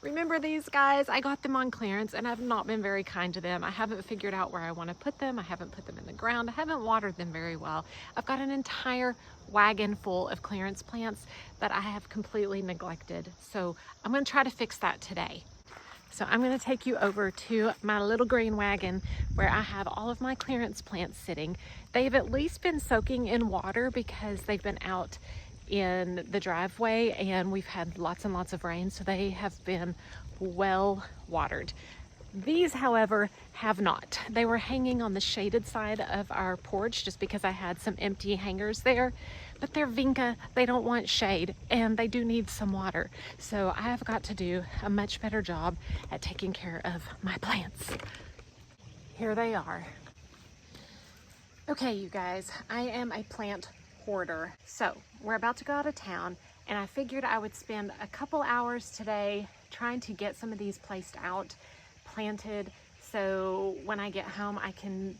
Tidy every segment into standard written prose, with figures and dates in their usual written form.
Remember these guys? I got them on clearance and I've not been very kind to them. I haven't figured out where I want to put them. I haven't put them in the ground. I haven't watered them very well. I've got an entire wagon full of clearance plants that I have completely neglected. So I'm going to try to fix that today. So I'm going to take you over to my little green wagon where I have all of my clearance plants sitting. They've at least been soaking in water because they've been out in the driveway and we've had lots and lots of rain, so they have been well watered. These, however, have not. They were hanging on the shaded side of our porch just because I had some empty hangers there, but they're vinca, they don't want shade, and they do need some water. So I have got to do a much better job at taking care of my plants. Here they are. Okay, you guys, I am a plant hoarder. So we're about to go out of town and I figured I would spend a couple hours today trying to get some of these placed out, planted, so when I get home I can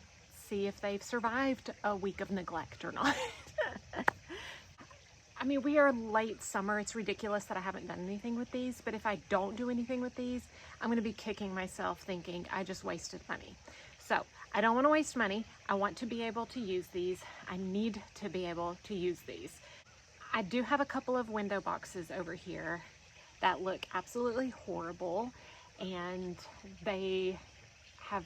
see if they've survived a week of neglect or not. I mean, we are late summer. It's ridiculous that I haven't done anything with these, but if I don't do anything with these, I'm going to be kicking myself thinking I just wasted money. So I don't want to waste money. I want to be able to use these. I need to be able to use these. I do have a couple of window boxes over here that look absolutely horrible, and they have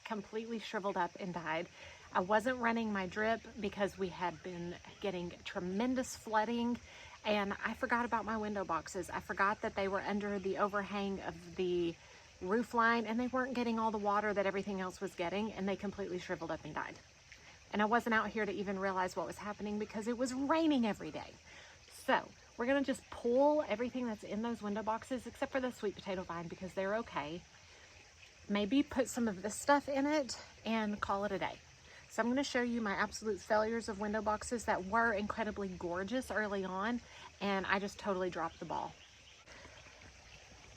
completely shriveled up and died. I wasn't running my drip because we had been getting tremendous flooding, and I forgot about my window boxes. I forgot that they were under the overhang of the roof line and they weren't getting all the water that everything else was getting, and they completely shriveled up and died. And I wasn't out here to even realize what was happening because it was raining every day. So we're gonna just pull everything that's in those window boxes except for the sweet potato vine because they're okay. Maybe put some of this stuff in it and call it a day. So I'm going to show you my absolute failures of window boxes that were incredibly gorgeous early on, and I just totally dropped the ball.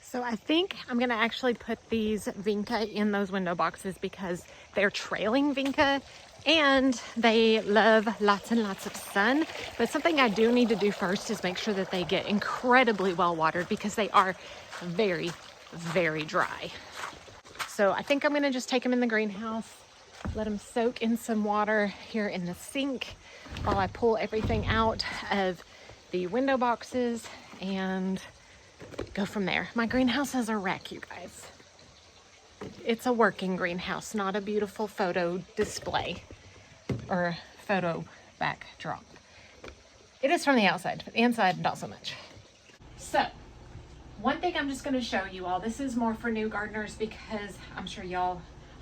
So I think I'm going to actually put these vinca in those window boxes because they're trailing vinca and they love lots and lots of sun. But something I do need to do first is make sure that they get incredibly well watered because they are very, very dry. So I think I'm going to just take them in the greenhouse, let them soak in some water here in the sink while I pull everything out of the window boxes and go from there. My greenhouse is a wreck, you guys. It's a working greenhouse, not a beautiful photo display or photo backdrop. It is from the outside, but the inside, not so much. So, one thing I'm just going to show you all, this is more for new gardeners because I'm sure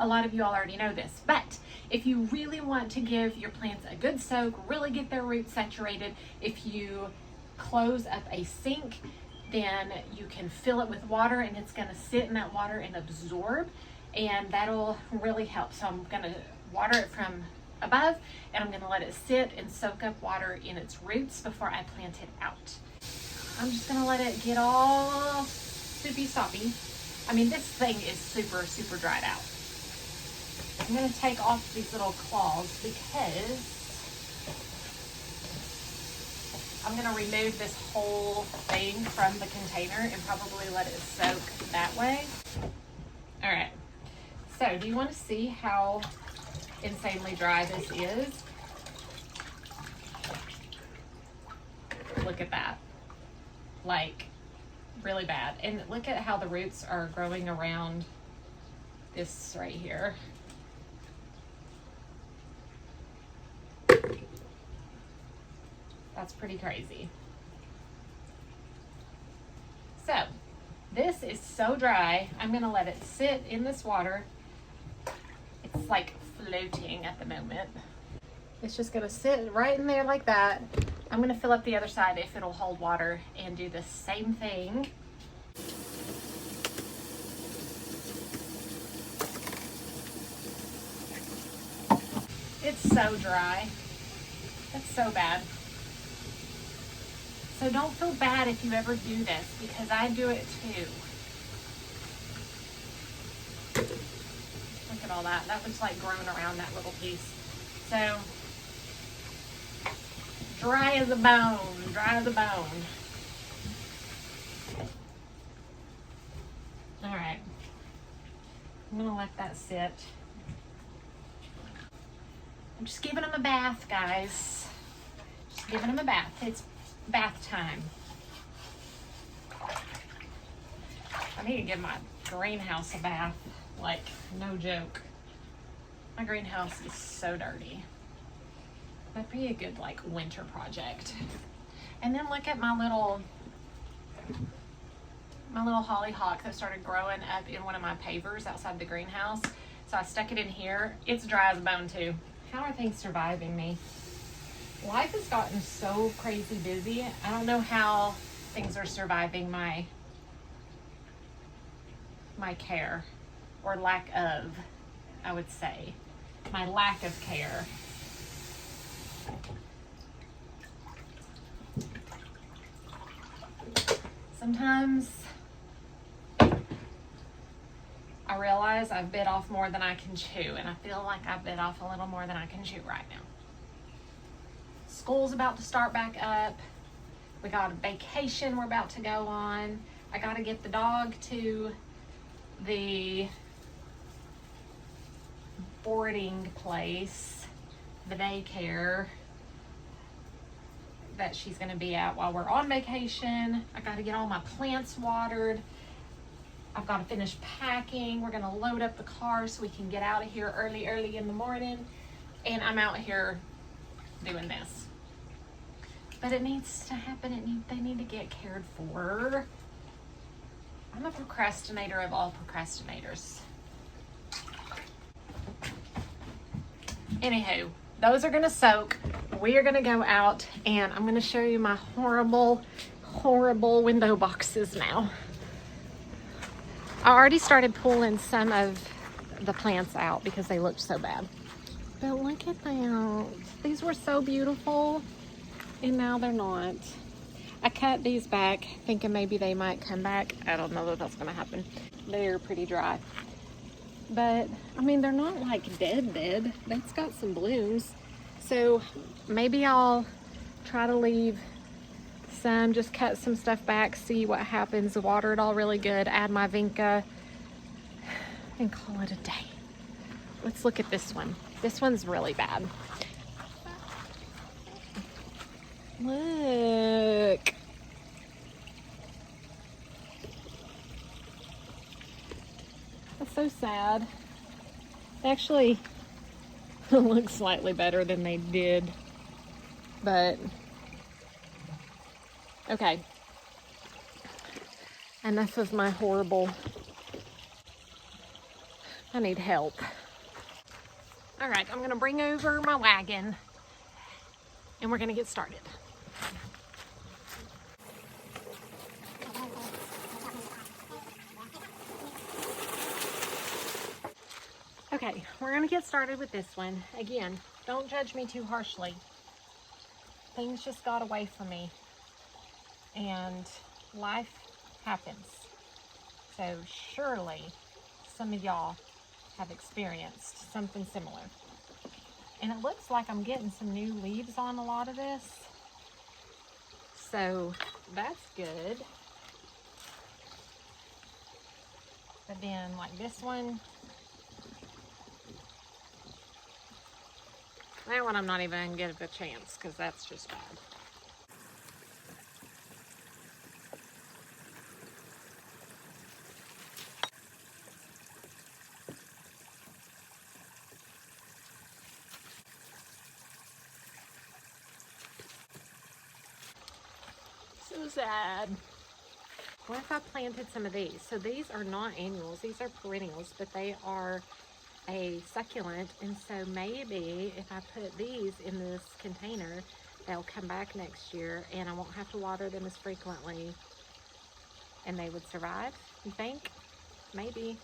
a lot of you all already know this, but if you really want to give your plants a good soak, really get their roots saturated, if you close up a sink, then you can fill it with water and it's going to sit in that water and absorb, and that'll really help. So I'm going to water it from above and I'm going to let it sit and soak up water in its roots before I plant it out. I'm just going to let it get all soupy soppy. I mean, this thing is super, super dried out. I'm going to take off these little claws because I'm going to remove this whole thing from the container and probably let it soak that way. All right. So do you want to see how insanely dry this is? Look at that. Like, really bad. And look at how the roots are growing around this right here. That's pretty crazy. So this is so dry, I'm gonna let it sit in this water. It's like floating at the moment. It's just gonna sit right in there like that. I'm gonna fill up the other side if it'll hold water and do the same thing. It's so dry. That's so bad. So don't feel bad if you ever do this, because I do it too. Look at all that. That looks like grown around that little piece. So, dry as a bone, dry as a bone. I'm gonna let that sit. I'm just giving them a bath, guys. Just giving them a bath. It's bath time. I need to give my greenhouse a bath, like no joke. My greenhouse is so dirty. That'd be a good like winter project. And then look at my little hollyhock that started growing up in one of my pavers outside the greenhouse. So I stuck it in here. It's dry as a bone too. How are things surviving me? Life has gotten so crazy busy. I don't know how things are surviving my care, or lack of, I would say. My lack of care. Sometimes I realize I've bit off more than I can chew, and I feel like I've bit off a little more than I can chew right now. School's about to start back up. We got a vacation we're about to go on. I gotta get the dog to the boarding place, the daycare that she's gonna be at while we're on vacation. I gotta get all my plants watered. I've got to finish packing. We're gonna load up the car so we can get out of here early in the morning. And I'm out here doing this. But it needs to happen. They need to get cared for. I'm a procrastinator of all procrastinators. Anywho, those are gonna soak. We are gonna go out and I'm gonna show you my horrible window boxes now. I already started pulling some of the plants out because they looked so bad. But look at them. These were so beautiful and now they're not. I cut these back thinking maybe they might come back. I don't know that that's gonna happen. They're pretty dry. But I mean, they're not like dead. That's got some blooms. So maybe I'll try to leave some, just cut some stuff back, see what happens, water it all really good, add my vinca, and call it a day. Let's look at this one. This one's really bad. Look. That's so sad. They actually look slightly better than they did, but okay. Enough of my horrible. I need help. All right, I'm gonna bring over my wagon and we're gonna get started. Okay, we're gonna get started with this one. Again, don't judge me too harshly. Things just got away from me and life happens. So surely some of y'all have experienced something similar. And it looks like I'm getting some new leaves on a lot of this. So that's good. But then like this one, that one I'm not even gonna give it a chance because that's just bad. So sad. What if I planted some of these? So these are not annuals, these are perennials, but they are a succulent, and so maybe if I put these in this container, they'll come back next year and I won't have to water them as frequently and they would survive, you think? Maybe.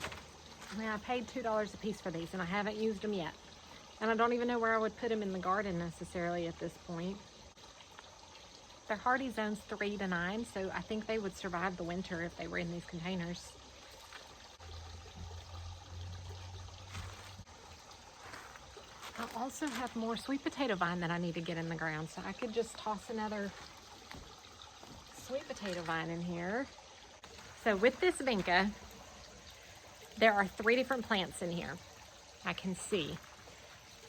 I mean, I paid $2 a piece for these and I haven't used them yet. And I don't even know where I would put them in the garden necessarily at this point. They're hardy zones 3 to 9, so I think they would survive the winter if they were in these containers. I also have more sweet potato vine that I need to get in the ground, so I could just toss another sweet potato vine in here. So with this vinca, there are 3 different plants in here. I can see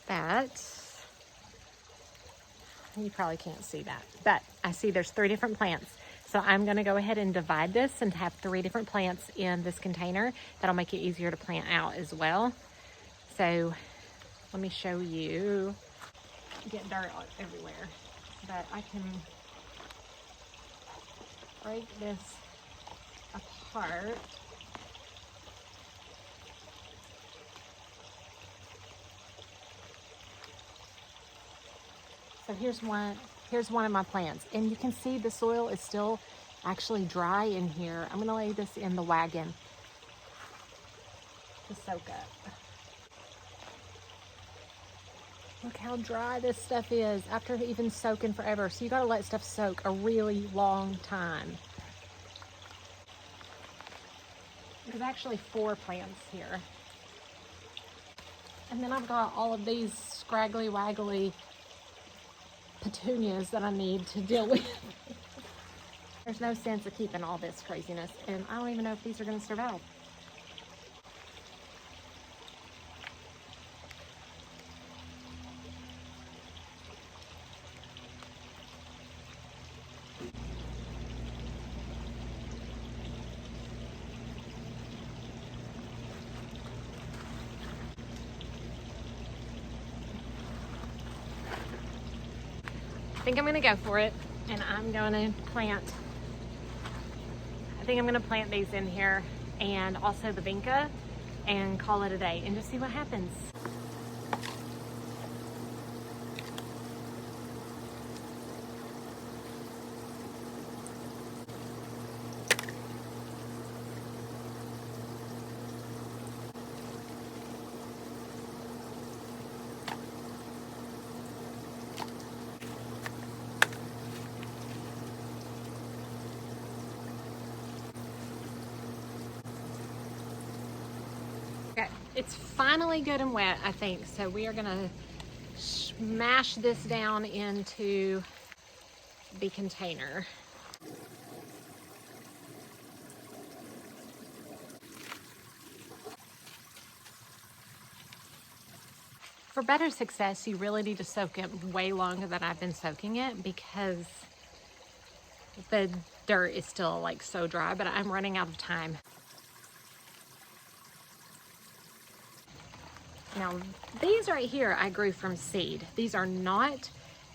that. You probably can't see that, but I see there's 3 different plants. So I'm gonna go ahead and divide this and have 3 different plants in this container. That'll make it easier to plant out as well. So let me show you. Get dirt everywhere, but I can break this apart. So here's one of my plants, and you can see the soil is still actually dry in here. I'm gonna lay this in the wagon to soak up. Look how dry this stuff is after even soaking forever. So you gotta let stuff soak a really long time. There's actually 4 plants here. And then I've got all of these scraggly waggly petunias that I need to deal with. There's no sense of keeping all this craziness, and I don't even know if these are gonna survive. I think I'm gonna go for it, and I'm gonna plant, I think I'm gonna plant these in here and also the vinca and call it a day and just see what happens. Okay, it's finally good and wet, I think. So we are gonna smash this down into the container. For better success, you really need to soak it way longer than I've been soaking it because the dirt is still like so dry, but I'm running out of time. Now, these right here I grew from seed. These are not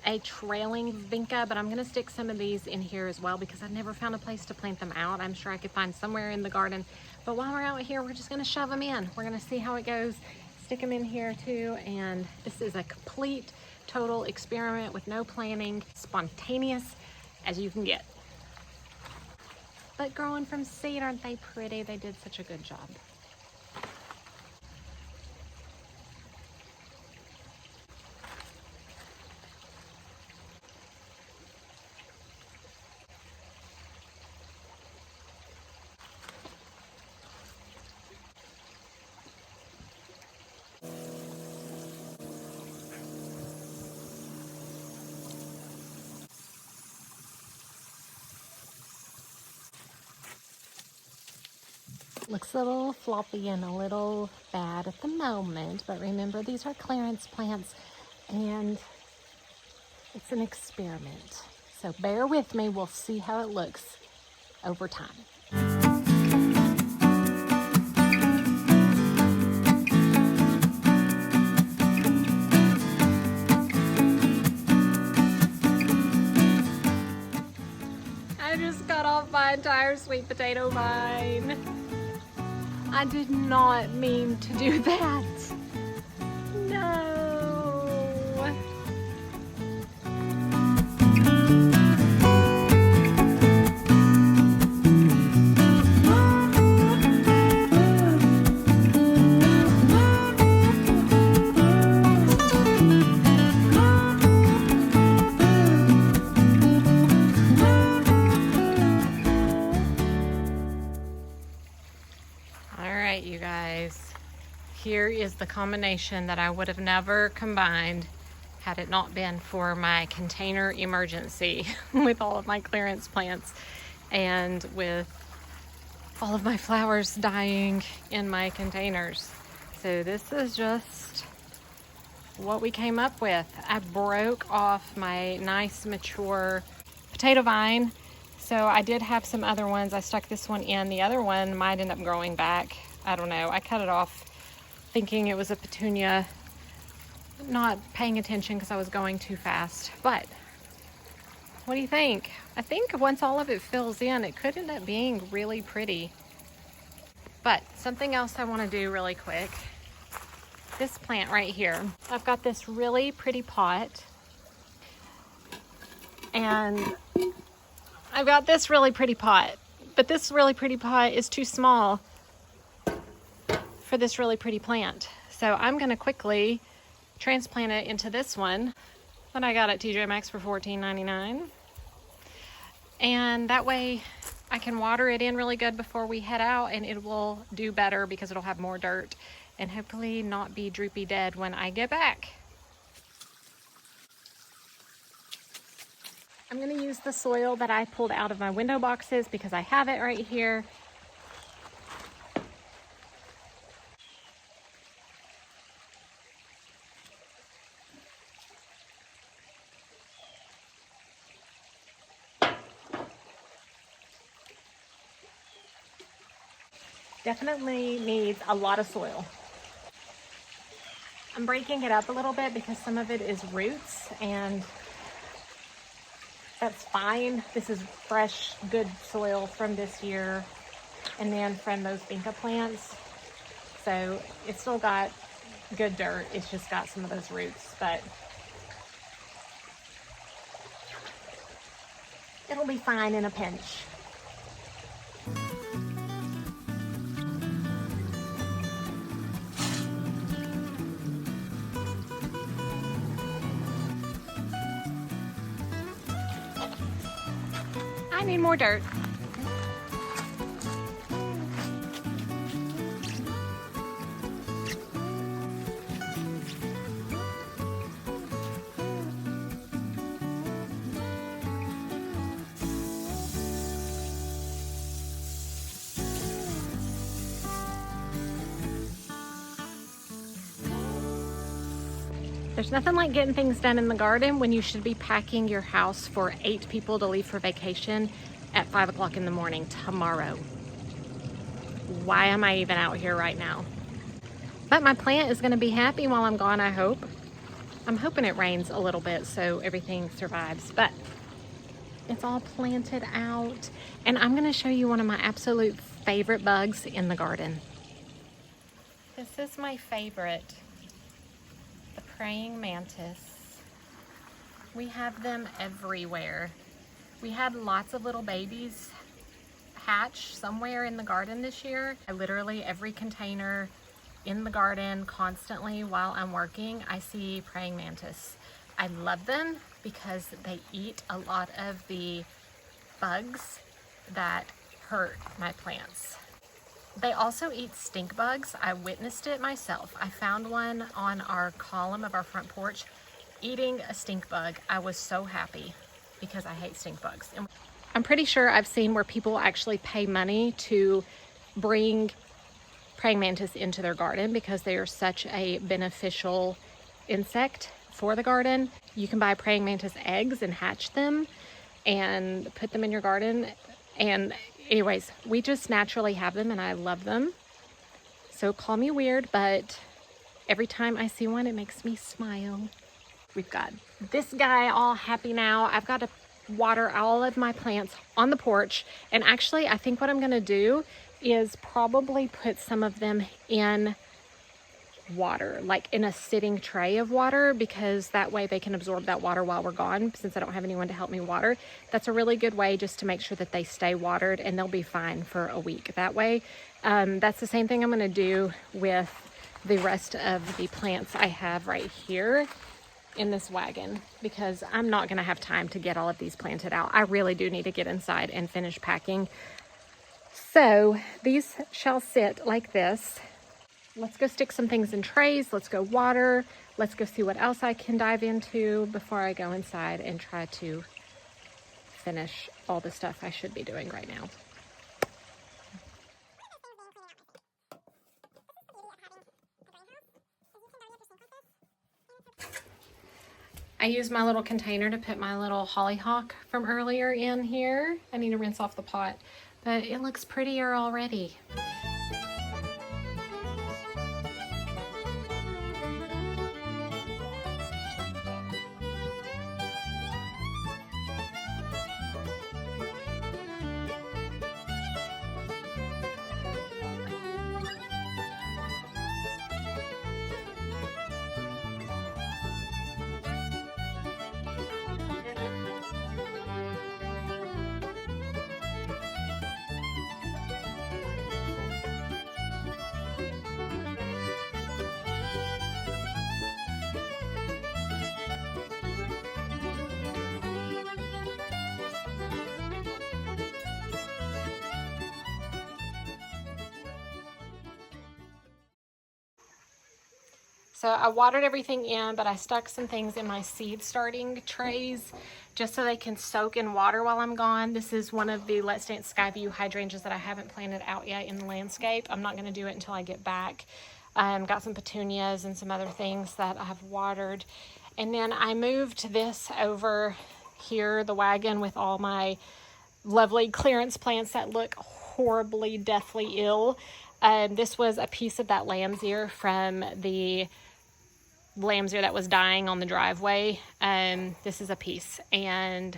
a trailing vinca, but I'm gonna stick some of these in here as well because I've never found a place to plant them out. I'm sure I could find somewhere in the garden, but while we're out here, we're just gonna shove them in. We're gonna see how it goes, stick them in here too, and this is a complete, total experiment with no planning, spontaneous as you can get. But growing from seed, aren't they pretty? They did such a good job. Looks a little floppy and a little bad at the moment, but remember these are clearance plants and it's an experiment. So bear with me, we'll see how it looks over time. I just cut off my entire sweet potato vine. I did not mean to do that. No. You guys, here is the combination that I would have never combined had it not been for my container emergency with all of my clearance plants and with all of my flowers dying in my containers. So this is just what we came up with. I broke off my nice mature potato vine. So I did have some other ones. I stuck this one in. The other one might end up growing back. I don't know. I cut it off thinking it was a petunia, not paying attention because I was going too fast. But what do you think? I think once all of it fills in, it could end up being really pretty. But something else I want to do really quick. This plant right here. I've got this really pretty pot. And I've got this really pretty pot. But this really pretty pot is too small for this really pretty plant. So I'm going to quickly transplant it into this one that I got at TJ Maxx for $14.99. And that way I can water it in really good before we head out, and it will do better because it'll have more dirt and hopefully not be droopy dead when I get back. I'm going to use the soil that I pulled out of my window boxes because I have it right here. Definitely needs a lot of soil. I'm breaking it up a little bit because some of it is roots, and that's fine. This is fresh, good soil from this year and then from those vinca plants. So it's still got good dirt. It's just got some of those roots, but it'll be fine in a pinch. I need more dirt. There's nothing like getting things done in the garden when you should be packing your house for 8 people to leave for vacation at 5 o'clock in the morning tomorrow. Why am I even out here right now? But my plant is gonna be happy while I'm gone, I hope. I'm hoping it rains a little bit so everything survives, but it's all planted out. And I'm gonna show you one of my absolute favorite bugs in the garden. This is my favorite. The praying mantis. We have them everywhere. We had lots of little babies hatch somewhere in the garden this year. Literally every container in the garden constantly while I'm working, I see praying mantis. I love them because they eat a lot of the bugs that hurt my plants. They also eat stink bugs. I witnessed it myself. I found one on our column of our front porch eating a stink bug. I was so happy because I hate stink bugs. And I'm pretty sure I've seen where people actually pay money to bring praying mantis into their garden because they are such a beneficial insect for the garden. You can buy praying mantis eggs and hatch them and put them in your garden. And anyways, we just naturally have them and I love them. So call me weird, but every time I see one, it makes me smile. We've got this guy all happy now. I've got to water all of my plants on the porch. And actually, I think what I'm gonna do is probably put some of them in water, like in a sitting tray of water, because that way they can absorb that water while we're gone, since I don't have anyone to help me water. That's a really good way just to make sure that they stay watered and they'll be fine for a week that way. That's the same thing I'm going to do with the rest of the plants I have right here in this wagon, because I'm not going to have time to get all of these planted out. I really do need to get inside and finish packing. So these shall sit like this. Let's go stick some things in trays. Let's go water. Let's go see what else I can dive into before I go inside and try to finish all the stuff I should be doing right now. I used my little container to put my little hollyhock from earlier in here. I need to rinse off the pot, but it looks prettier already. So I watered everything in, but I stuck some things in my seed starting trays just so they can soak in water while I'm gone. This is one of the Let's Dance Skyview hydrangeas that I haven't planted out yet in the landscape. I'm not going to do it until I get back. Got some petunias and some other things that I've watered. And then I moved this over here, the wagon with all my lovely clearance plants that look horribly, deathly ill. This was a piece of that lamb's ear from the lamb's ear that was dying on the driveway. This is a piece, and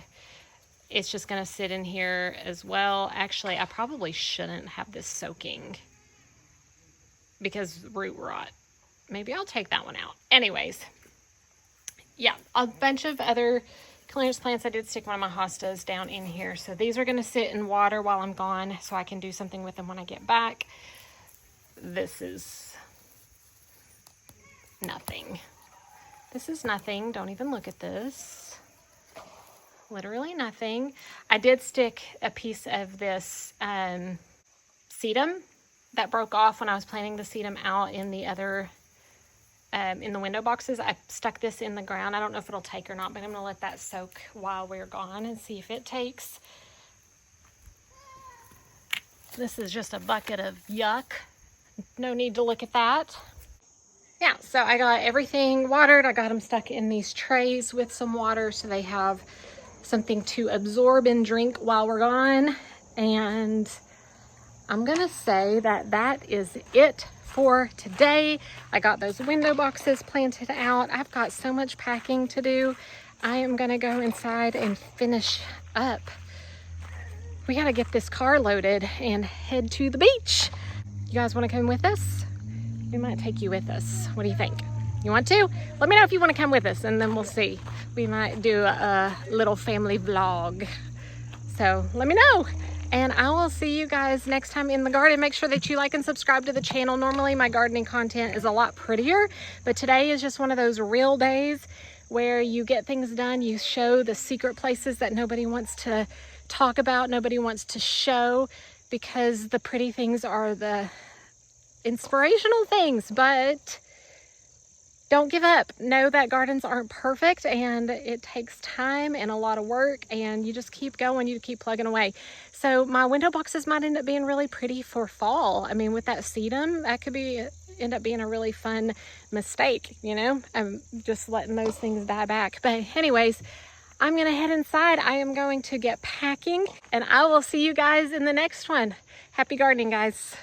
it's just going to sit in here as well. Actually, I probably shouldn't have this soaking because root rot. Maybe I'll take that one out. Anyways, yeah, a bunch of other clearance plants. I did stick one of my hostas down in here. So these are going to sit in water while I'm gone so I can do something with them when I get back. This is nothing. This is nothing. Don't even look at this. Literally nothing. I did stick a piece of this sedum that broke off when I was planting the sedum out in the other in the window boxes. I stuck this in the ground. I don't know if it'll take or not, but I'm gonna let that soak while we're gone and see if it takes. This is just a bucket of yuck. No need to look at that. Yeah, so I got everything watered. I got them stuck in these trays with some water so they have something to absorb and drink while we're gone. And I'm gonna say that that is it for today. I got those window boxes planted out. I've got so much packing to do. I am gonna go inside and finish up. We gotta get this car loaded and head to the beach. You guys wanna come with us? We might take you with us. What do you think? You want to? Let me know if you want to come with us, and then we'll see. We might do a little family vlog. So let me know. And I will see you guys next time in the garden. Make sure that you like and subscribe to the channel. Normally my gardening content is a lot prettier, but today is just one of those real days where you get things done. You show the secret places that nobody wants to talk about, nobody wants to show, because the pretty things are the inspirational things. But don't give up. Know that gardens aren't perfect, and it takes time and a lot of work, and you just keep going, you keep plugging away. So my window boxes might end up being really pretty for fall. I mean, with that sedum, that could end up being a really fun mistake, you know? I'm just letting those things die back. But anyways, I'm gonna head inside. I am going to get packing, and I will see you guys in the next one. Happy gardening, guys.